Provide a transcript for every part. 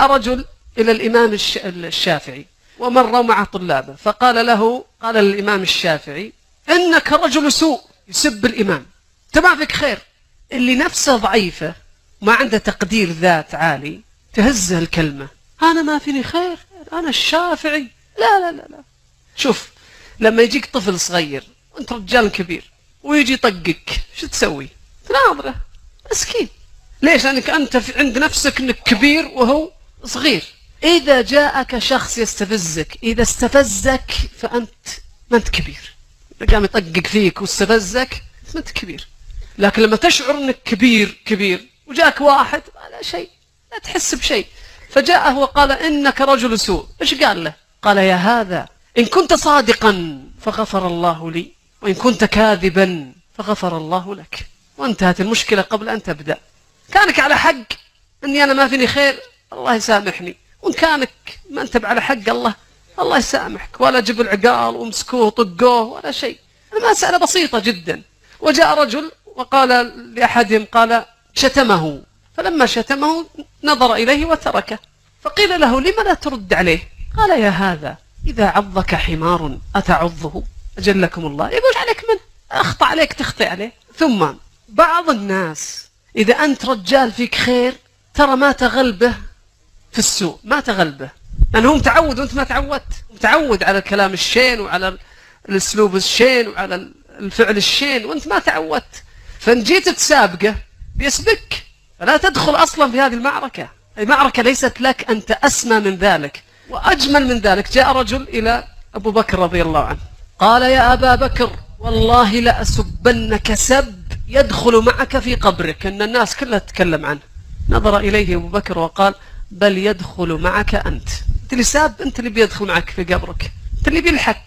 جاء رجل إلى الإمام الشافعي ومر مع طلابه، قال للإمام الشافعي: إنك رجل سوء. يسب الإمام، أنت ما فيك خير. اللي نفسه ضعيفة ما عنده تقدير ذات عالي تهزه الكلمة: أنا ما فيني خير، أنا الشافعي. لا لا لا لا. شوف، لما يجيك طفل صغير وأنت رجال كبير ويجي يطقك، شو تسوي؟ تناظره، مسكين. ليش؟ لأنك أنت عند نفسك أنك كبير وهو صغير. إذا جاءك شخص يستفزك، إذا استفزك فأنت ما أنت كبير. إذا قام يطقق فيك واستفزك ما أنت كبير. لكن لما تشعر أنك كبير وجاءك واحد لا شيء، لا تحس بشيء، فجاءه وقال: إنك رجل سوء. إيش قال له؟ قال: يا هذا، إن كنت صادقا فغفر الله لي، وإن كنت كاذبا فغفر الله لك. وانتهت المشكلة قبل أن تبدأ. كانك على حق أني أنا ما فيني خير، الله يسامحني. وإن كانك ما أنت على حق، الله يسامحك. ولا جب العقال ومسكوه طقوه ولا شيء. المسألة بسيطة جدا. وجاء رجل وقال لأحدهم، قال: شتمه. فلما شتمه نظر إليه وتركه. فقيل له: لم لا ترد عليه؟ قال: يا هذا، إذا عضك حمار أتعضه؟ أجلكم الله، يقول عليك منه، أخطأ عليك تخطئ عليه. ثم بعض الناس إذا أنت رجال فيك خير ترى ما تغلبه في السوء، ما تغلبه، لأنه هو متعود وأنت ما تعودت. متعود على الكلام الشين وعلى الأسلوب الشين وعلى الفعل الشين، وأنت ما تعودت. فإن جيت تسابقه بيسبك. فلا تدخل أصلا في هذه المعركة. المعركة ليست لك، أنت أسمى من ذلك وأجمل من ذلك. جاء رجل إلى أبو بكر رضي الله عنه قال: يا أبا بكر، والله لأسبنك سب يدخل معك في قبرك، أن الناس كلها تتكلم عنه. نظر إليه أبو بكر وقال: بل يدخل معك أنت اللي ساب، أنت اللي بيدخل معك في قبرك، أنت اللي بيلحق،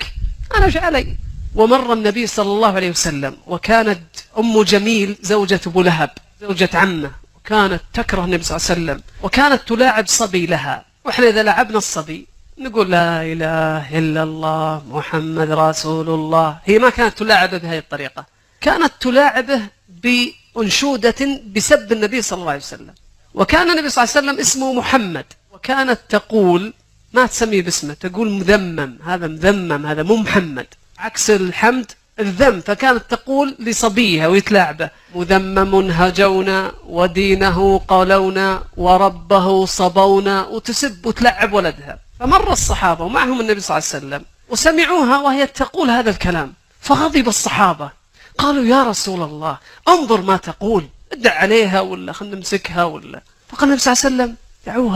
أنا وش علي. ومر النبي صلى الله عليه وسلم، وكانت أم جميل زوجة أبو لهب، زوجة عمه، وكانت تكره النبي صلى الله عليه وسلم، وكانت تلاعب صبي لها. وإحنا إذا لعبنا الصبي نقول: لا إله إلا الله محمد رسول الله. هي ما كانت تلاعبه بهذه الطريقة، كانت تلاعبه بأنشودة بسب النبي صلى الله عليه وسلم. وكان النبي صلى الله عليه وسلم اسمه محمد، وكانت تقول، ما تسميه باسمه، تقول مذمم، هذا مذمم، هذا مو محمد، عكس الحمد الذم. فكانت تقول لصبيها ويتلاعبه: مذمم هجونا ودينه قالونا وربه صبونا، وتسب وتلعب ولدها. فمر الصحابة ومعهم النبي صلى الله عليه وسلم وسمعوها وهي تقول هذا الكلام، فغضب الصحابة، قالوا: يا رسول الله، انظر ما تقول، ادع عليها ولا خلنا نمسكها ولا. فقال النبي صلى الله عليه وسلم: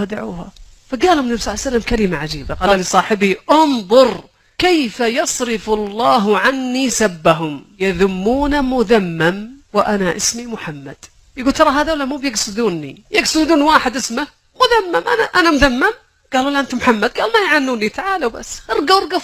دعوها. فقال النبي صلى الله عليه وسلم كلمة عجيبة، قال لصاحبه: انظر كيف يصرف الله عني سبهم، يذمون مذمم وأنا اسمي محمد. يقول ترى هذول مو بيقصدوني، يقصدون واحد اسمه مذمم، أنا مذمم. قالوا: لا أنت محمد. قال: ما يعنوني، تعالوا بس، ارقوا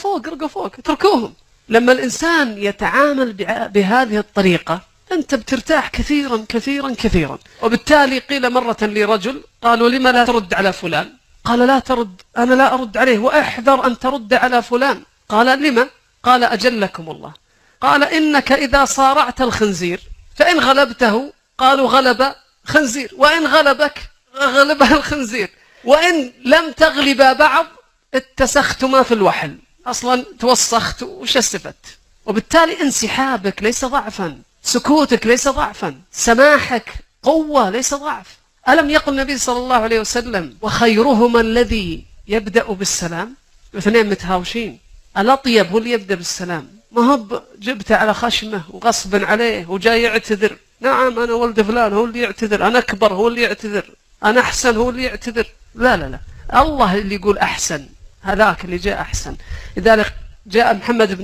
فوق، اتركوهم. لما الإنسان يتعامل بهذه الطريقة أنت بترتاح كثيرا. وبالتالي قيل مرة لرجل، قالوا: لما لا ترد على فلان؟ قال: لا ترد، أنا لا أرد عليه، وأحذر أن ترد على فلان. قال: لما؟ قال: أجلكم الله. قال: إنك إذا صارعت الخنزير فإن غلبته قالوا غلب خنزير، وإن غلبك غلبه الخنزير، وإن لم تغلبا بعض اتسختما في الوحل، أصلا توسخت وش استفدت. وبالتالي انسحابك ليس ضعفا، سكوتك ليس ضعفا، سماحك قوة ليس ضعف. ألم يقل النبي صلى الله عليه وسلم: وخيرهما الذي يبدأ بالسلام؟ اثنين متهاوشين، الأطيب هو اللي يبدأ بالسلام، ما هو جبته على خشمه وغصبا عليه وجاي يعتذر. نعم أنا ولد فلان هو اللي يعتذر، أنا أكبر هو اللي يعتذر، أنا أحسن هو اللي يعتذر. لا، الله اللي يقول أحسن، هذاك اللي جاء أحسن. لذلك جاء محمد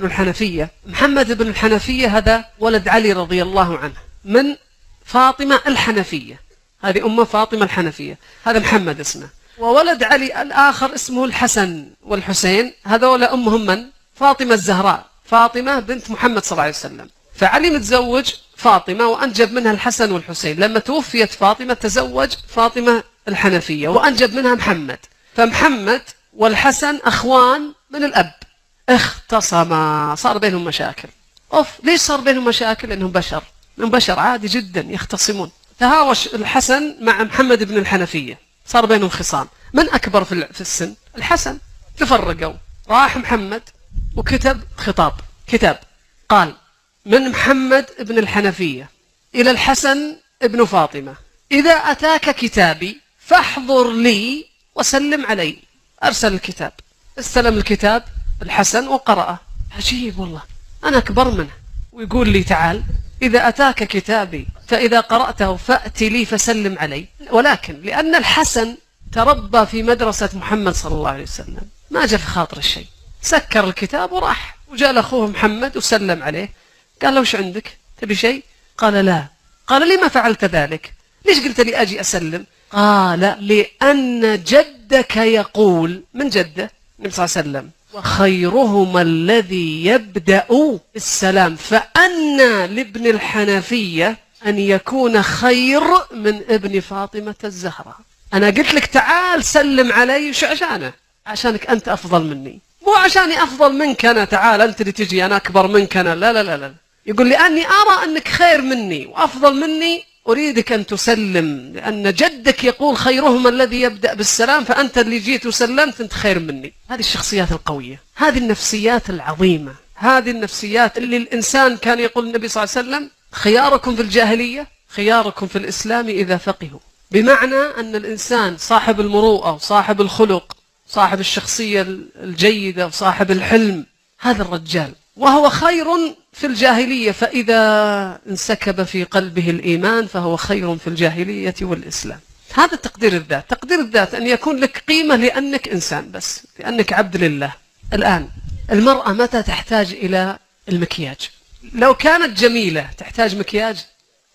بن الحنفية هذا ولد علي رضي الله عنه من فاطمة الحنفية، هذه أمه فاطمة الحنفية، هذا محمد اسمه. وولد علي الآخر اسمه الحسن والحسين، هذول أمهم من؟ فاطمة الزهراء، فاطمة بنت محمد صلى الله عليه وسلم. فعلي متزوج فاطمة وأنجب منها الحسن والحسين. لما توفيت فاطمة تزوج فاطمة الحنفية وأنجب منها محمد. فمحمد والحسن أخوان من الأب، اختصما، صار بينهم مشاكل. ليش صار بينهم مشاكل؟ لأنهم بشر عادي جدا يختصمون. تهاوش الحسن مع محمد بن الحنفية، صار بينهم خصام، من أكبر في السن؟ الحسن. تفرقوا، راح محمد وكتب خطاب، كتاب قال: من محمد ابن الحنفية إلى الحسن ابن فاطمة، إذا أتاك كتابي فاحضر لي وسلم علي. أرسل الكتاب، استلم الكتاب الحسن وقرأه. عجيب والله، أنا أكبر منه ويقول لي تعال إذا أتاك كتابي فإذا قرأته فأتي لي فسلم علي. ولكن لأن الحسن تربى في مدرسة محمد صلى الله عليه وسلم ما جاء في خاطر الشيء، سكر الكتاب وراح، وجاء لأخوه محمد وسلم عليه، قال له: وش عندك؟ تبي شيء؟ قال: لا. قال: لما فعلت ذلك؟ ليش قلت لي أجي أسلم؟ قال: لأن جدك يقول، من جده؟ النبي صلى الله عليه وسلم: وخيرهما الذي يبدأ بالسلام، فأنى لابن الحنفية أن يكون خير من ابن فاطمة الزهراء. أنا قلت لك تعال سلم علي، شو عشانه؟ عشانك أنت أفضل مني، مو عشاني أفضل منك أنا. تعال أنت اللي تجي، أنا أكبر منك أنا. لا لا لا لا. يقول: لأني أرى أنك خير مني وأفضل مني، أريدك أن تسلم، لأن جدك يقول خيرهما الذي يبدأ بالسلام، فأنت اللي جيت وسلمت أنت خير مني. هذه الشخصيات القوية، هذه النفسيات العظيمة، هذه النفسيات اللي الإنسان كان يقول النبي صلى الله عليه وسلم: خياركم في الجاهلية خياركم في الإسلام إذا فقهوا. بمعنى أن الإنسان صاحب المروءة وصاحب الخلق، صاحب الشخصية الجيدة وصاحب الحلم، هذا الرجال، وهو خير في الجاهلية، فإذا انسكب في قلبه الإيمان فهو خير في الجاهلية والإسلام. هذا تقدير الذات. تقدير الذات أن يكون لك قيمة لأنك إنسان، بس لأنك عبد لله. الآن المرأة متى تحتاج إلى المكياج؟ لو كانت جميلة تحتاج مكياج؟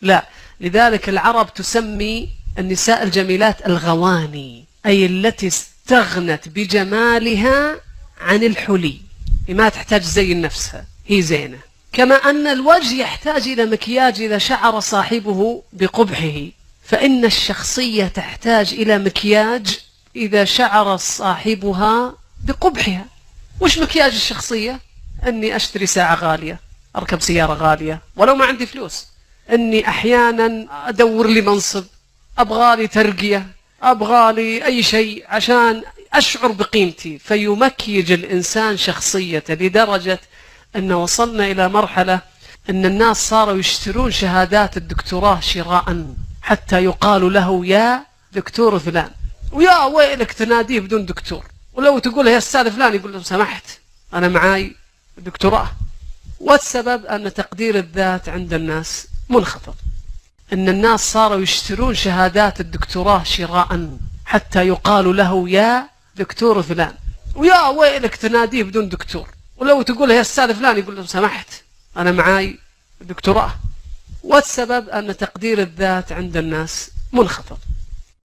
لا. لذلك العرب تسمي النساء الجميلات الغواني، أي التي استغنت بجمالها عن الحلي، ما تحتاج زين نفسها، هي زينة. كما أن الوجه يحتاج إلى مكياج إذا شعر صاحبه بقبحه، فإن الشخصية تحتاج إلى مكياج إذا شعر صاحبها بقبحها. وش مكياج الشخصية؟ أني أشتري ساعة غالية، أركب سيارة غالية ولو ما عندي فلوس، أني أحيانا أدور لي منصب، أبغالي ترقية، أبغالي أي شيء عشان أشعر بقيمتي، فيمكيج الإنسان شخصيته، لدرجة أن وصلنا إلى مرحلة أن الناس صاروا يشترون شهادات الدكتوراه شراء، حتى يقال له يا دكتور فلان، ويا ويلك تناديه بدون دكتور، ولو تقول يا أستاذ فلان يقول له سمحت أنا معاي دكتوراه. والسبب أن تقدير الذات عند الناس منخفض، أن الناس صاروا يشترون شهادات الدكتوراه شراء، حتى يقال له يا دكتور فلان، ويا ويلك تناديه بدون دكتور، ولو تقول يا أستاذ فلان يقول له سمحت أنا معاي دكتوراه. والسبب أن تقدير الذات عند الناس منخفض.